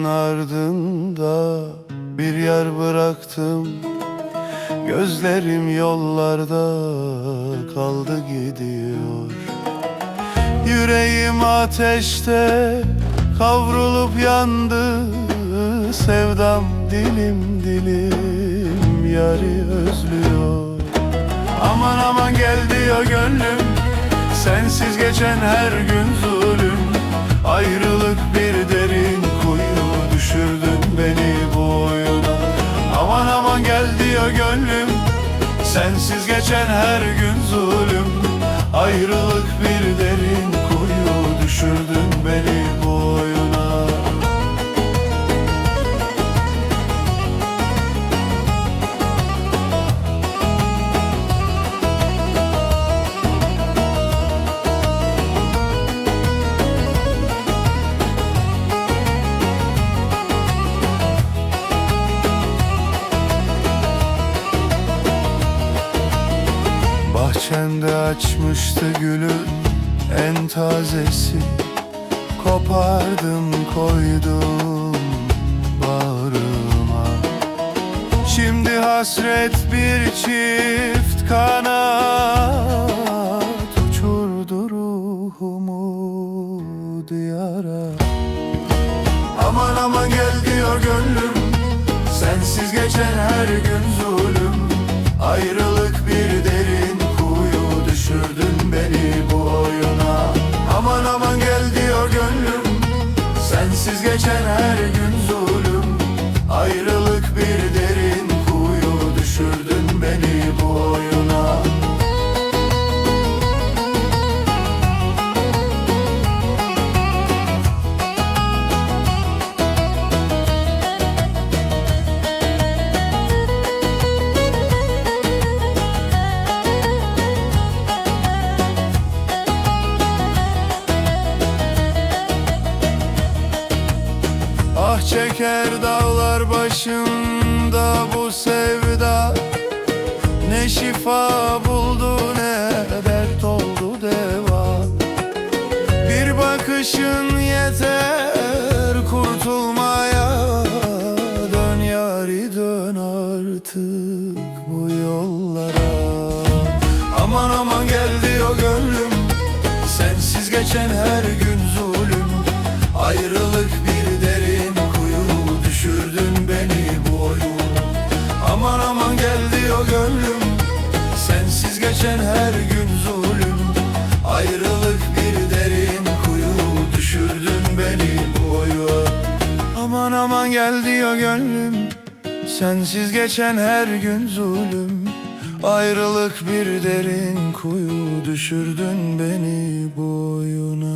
yılların ardında bir yer bıraktım. Gözlerim yollarda kaldı gidiyor. Yüreğim ateşte kavrulup yandı. Sevdam dilim dilim yarı özlüyor. Aman aman gel diyor gönlüm, sensiz geçen her gün zulüm. Ayrılık bir derin kuyu, düşürdün beni bu oyuna. Aman aman gel diyor gönlüm, sensiz geçen her gün zulüm. Ayrılık bir derin kuyu, düşürdün beni bu oyuna. Bahçende açmıştı gülün en tazesi. Kopardım koydum bağrıma. Şimdi hasret bir çift kanat uçurdu ruhumu diyara. Aman aman gel diyor gönlüm, sensiz geçen her gün zulüm. Ayrılık bir derin kuyu, düşürdün beni bu oyuna. Aman aman gel diyor gönlüm, sensiz geçen her gün zulüm. Ayrılık bir derin kuyu, düşürdün beni bu oyuna. Ah çeker dağlar başımda bu sevda. Ne şifa buldu ne dert oldu deva. Bir bakışın yeter kurtulmaya. Dön yâri dön artık bu yollara. Aman aman gel diyor gönlüm, sensiz geçen her gün zulüm. Ayrılık bir derin kuyu, düşürdün beni bu oyuna. Aman aman gel diyor gönlüm, sensiz geçen her gün zulüm. Ayrılık bir derin kuyu, düşürdün beni bu oyuna. Aman aman gel diyor gönlüm, sensiz geçen her gün zulüm. Ayrılık bir derin kuyu, düşürdün beni bu oyuna.